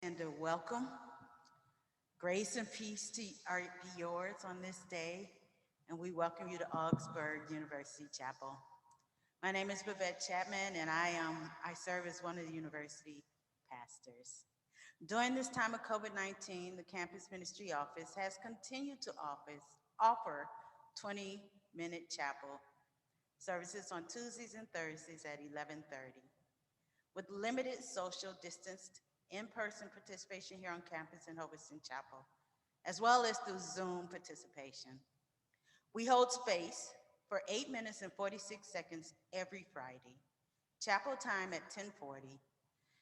and welcome. Grace and peace to are be yours on this day, and we welcome you to Augsburg University Chapel. My name is Babette Chapman, and I serve as one of the university pastors. During this time of COVID-19, the Campus Ministry Office has continued to offer 20-minute chapel services on Tuesdays and Thursdays at 11:30. With limited social distanced in-person participation here on campus in Hoverson Chapel, as well as through Zoom participation. We hold space for 8 minutes and 46 seconds every Friday, chapel time at 10:40,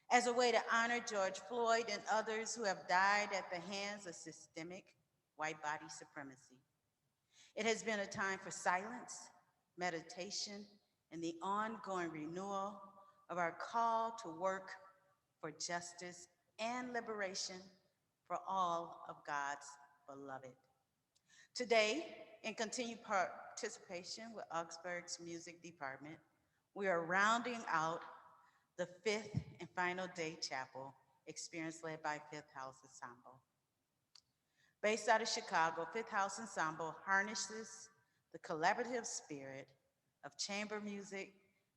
as a way to honor George Floyd and others who have died at the hands of systemic white body supremacy. It has been a time for silence, meditation, and the ongoing renewal of our call to work for justice and liberation for all of God's beloved. Today, in continued participation with Augsburg's music department, we are rounding out the fifth and final day chapel experience led by Fifth House Ensemble. Based out of Chicago, Fifth House Ensemble harnesses the collaborative spirit of chamber music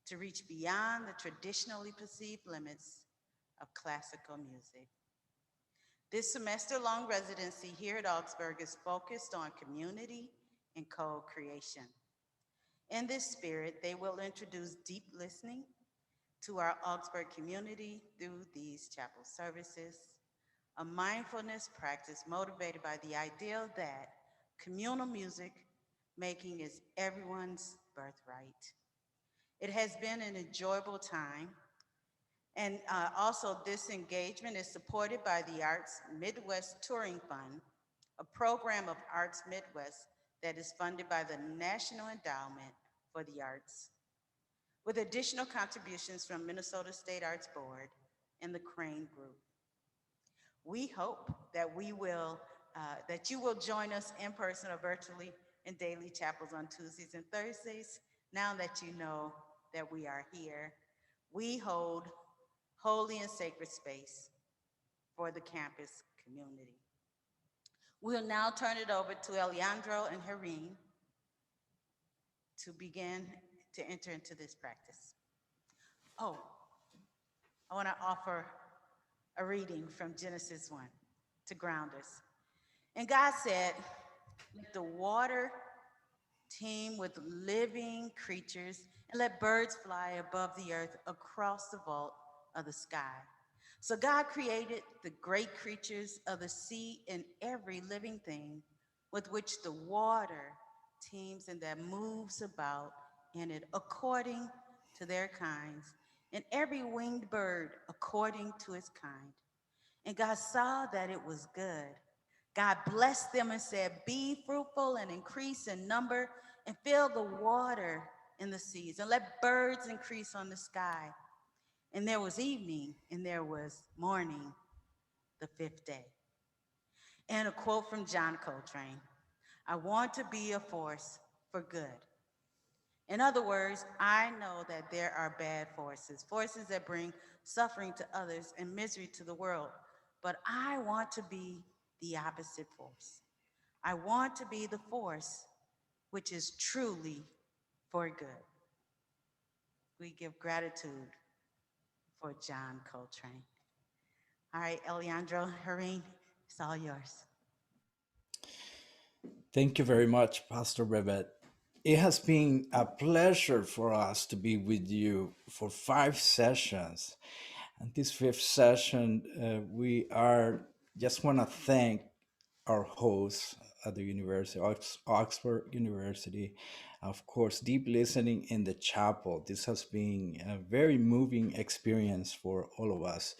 to reach beyond the traditionally perceived limits of classical music. This semester-long residency here at Augsburg is focused on community and co-creation. In this spirit, they will introduce deep listening to our Augsburg community through these chapel services, a mindfulness practice motivated by the ideal that communal music making is everyone's birthright. It has been an enjoyable time, and also this engagement is supported by the Arts Midwest Touring Fund, a program of Arts Midwest that is funded by the National Endowment for the Arts, with additional contributions from Minnesota State Arts Board and the Crane Group. We hope that that you will join us in person or virtually in daily chapels on Tuesdays and Thursdays. Now that you know that we are here, we hold holy and sacred space for the campus community. We'll now turn it over to Elizandro and Herine to begin to enter into this practice. Oh, I want to offer a reading from Genesis 1 to ground us. And God said, let the water teem with living creatures, and let birds fly above the earth across the vault of the sky. So God created the great creatures of the sea and every living thing with which the water teems and that moves about in it according to their kinds, and every winged bird according to its kind. And God saw that it was good. God blessed them and said, be fruitful and increase in number and fill the water in the seas and let birds increase on the sky. And there was evening and there was morning, the fifth day. And a quote from John Coltrane, I want to be a force for good. In other words, I know that there are bad forces, forces that bring suffering to others and misery to the world. But I want to be the opposite force. I want to be the force which is truly for good. We give gratitude for John Coltrane. All right, Elizandro, Herine, it's all yours. Thank you very much, Pastor Brevet. It has been a pleasure for us to be with you for 5 sessions. And this fifth session, we are just want to thank our hosts at the University, Oxford University. Of course, deep listening in the chapel. This has been a very moving experience for all of us.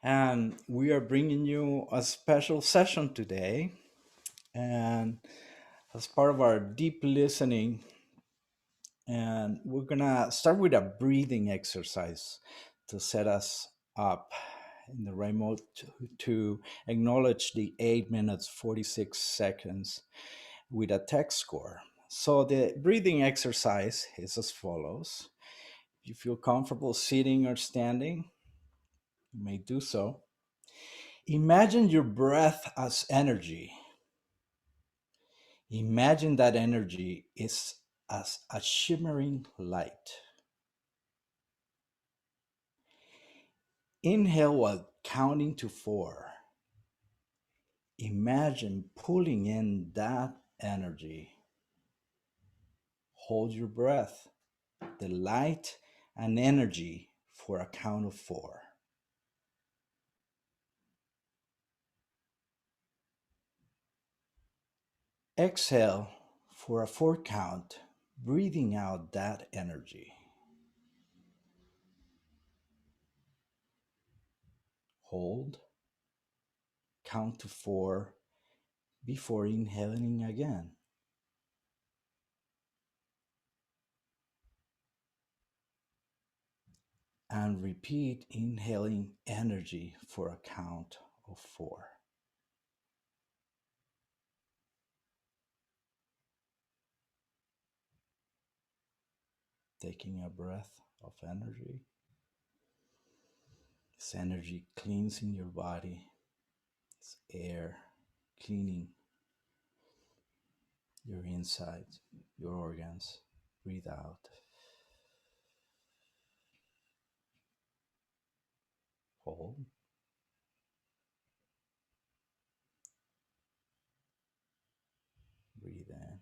And we are bringing you a special session today. And as part of our deep listening, and we're gonna start with a breathing exercise to set us up in the right mode to acknowledge the 8 minutes 46 seconds with a text score. So the breathing exercise is as follows. If you feel comfortable sitting or standing, you may do so. Imagine your breath as energy. Imagine that energy is as a shimmering light. Inhale while counting to four. Imagine pulling in that energy. Hold your breath, the light and energy for a count of four. Exhale for a four count, breathing out that energy. Hold, count to four before inhaling again. And repeat inhaling energy for a count of four. Taking a breath of energy. This energy cleansing your body. It's air cleaning your insides, your organs. Breathe out. Hold. Breathe in.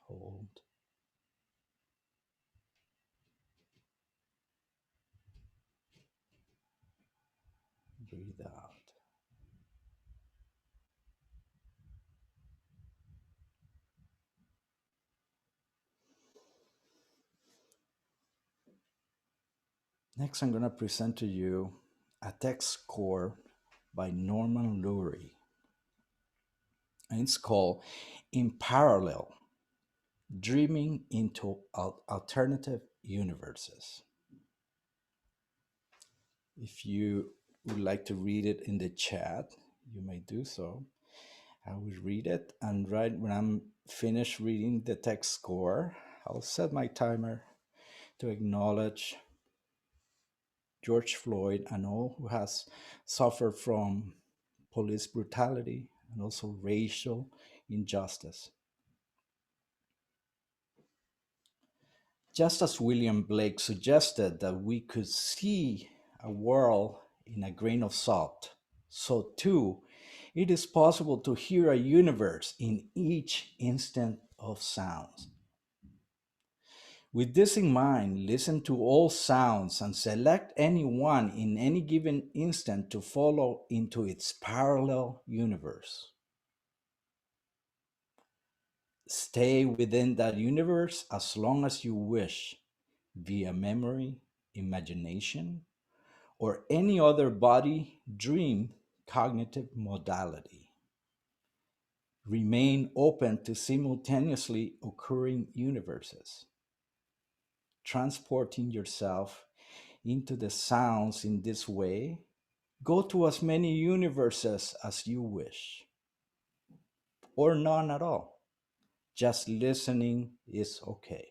Hold. Breathe out. Next, I'm going to present to you a text score by Norman Lurie. And it's called In Parallel, Dreaming into Alternative Universes. If you would like to read it in the chat, you may do so. I will read it, and right when I'm finished reading the text score, I'll set my timer to acknowledge George Floyd and all who has suffered from police brutality and also racial injustice. Just as William Blake suggested that we could see a world in a grain of salt, so too it is possible to hear a universe in each instant of sounds. With this in mind, listen to all sounds and select any one in any given instant to follow into its parallel universe. Stay within that universe as long as you wish, via memory, imagination, or any other body, dream, cognitive modality. Remain open to simultaneously occurring universes, transporting yourself into the sounds in this way. Go to as many universes as you wish, or none at all. Just listening is okay.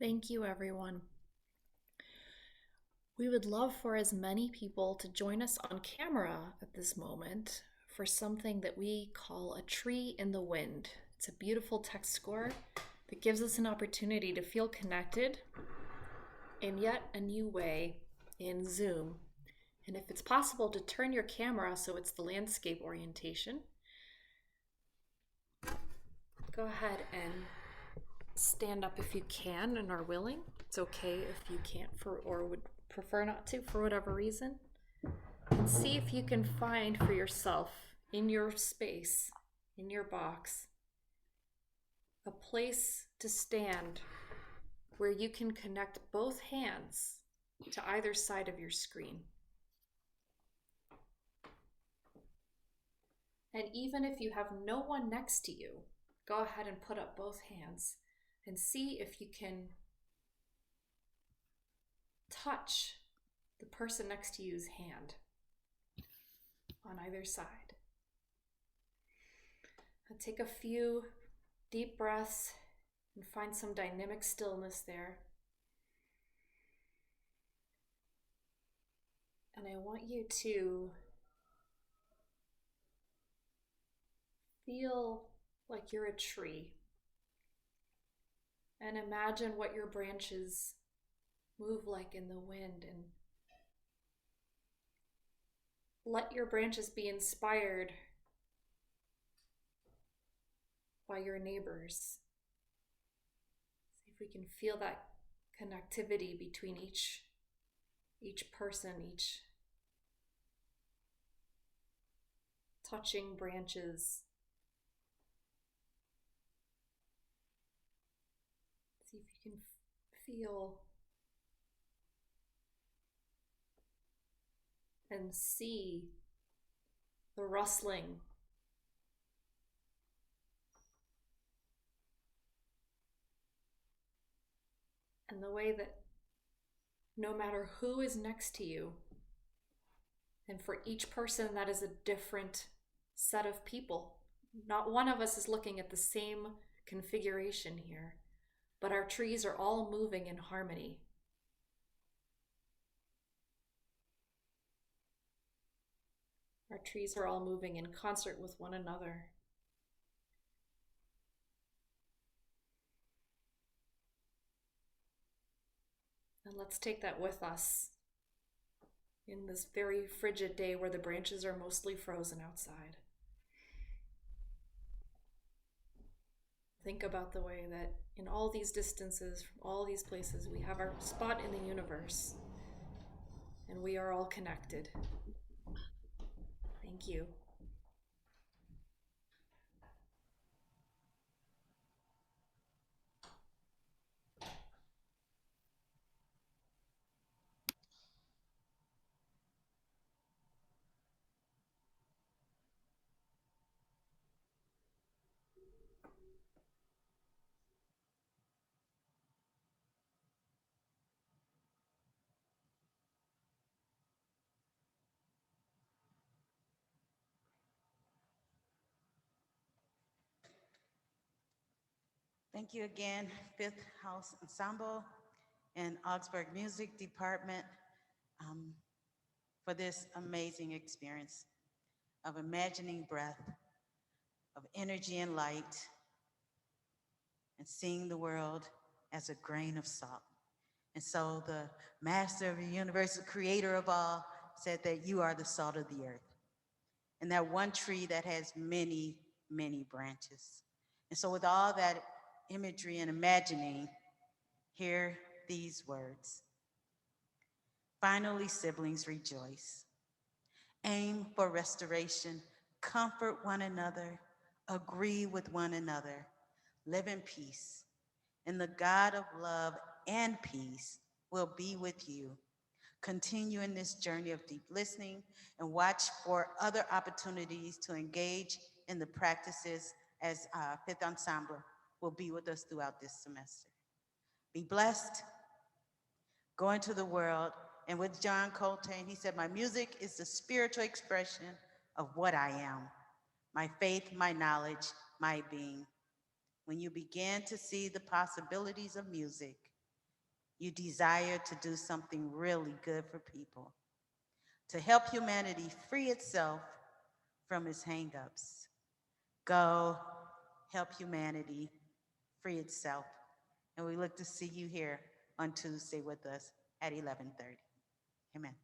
Thank you, everyone. We would love for as many people to join us on camera at this moment for something that we call a tree in the wind. It's a beautiful text score that gives us an opportunity to feel connected in yet a new way in Zoom. And if it's possible to turn your camera so it's the landscape orientation, go ahead and stand up if you can and are willing. It's okay if you can't or would prefer not to for whatever reason. And see if you can find for yourself in your space, in your box, a place to stand where you can connect both hands to either side of your screen. And even if you have no one next to you, go ahead and put up both hands and see if you can touch the person next to you's hand on either side. Now take a few deep breaths and find some dynamic stillness there. And I want you to feel like you're a tree and imagine what your branches move like in the wind, and let your branches be inspired by your neighbors. See if we can feel that connectivity between each person, each touching branches. See if you can feel and see the rustling and the way that no matter who is next to you, and for each person that is a different set of people. Not one of us is looking at the same configuration here, but our trees are all moving in harmony. Our trees are all moving in concert with one another. And let's take that with us in this very frigid day where the branches are mostly frozen outside. Think about the way that in all these distances, from all these places, we have our spot in the universe, and we are all connected. Thank you. Thank you again, Fifth House Ensemble and Augsburg Music Department, for this amazing experience of imagining breath, of energy and light, and seeing the world as a grain of salt. And so the master of the universe, the creator of all, said that you are the salt of the earth. And that one tree that has many, many branches. And so with all that imagery and imagining, hear these words. Finally, siblings, rejoice. Aim for restoration, comfort one another, agree with one another, live in peace. And the God of love and peace will be with you. Continue in this journey of deep listening and watch for other opportunities to engage in the practices as Fifth Ensemble will be with us throughout this semester. Be blessed, go into the world, and with John Coltrane, he said, my music is the spiritual expression of what I am, my faith, my knowledge, my being. When you begin to see the possibilities of music, You desire to do something really good for people, to help humanity free itself from its hangups. Go help humanity free itself. And we look to see you here on Tuesday with us at 11:30. Amen.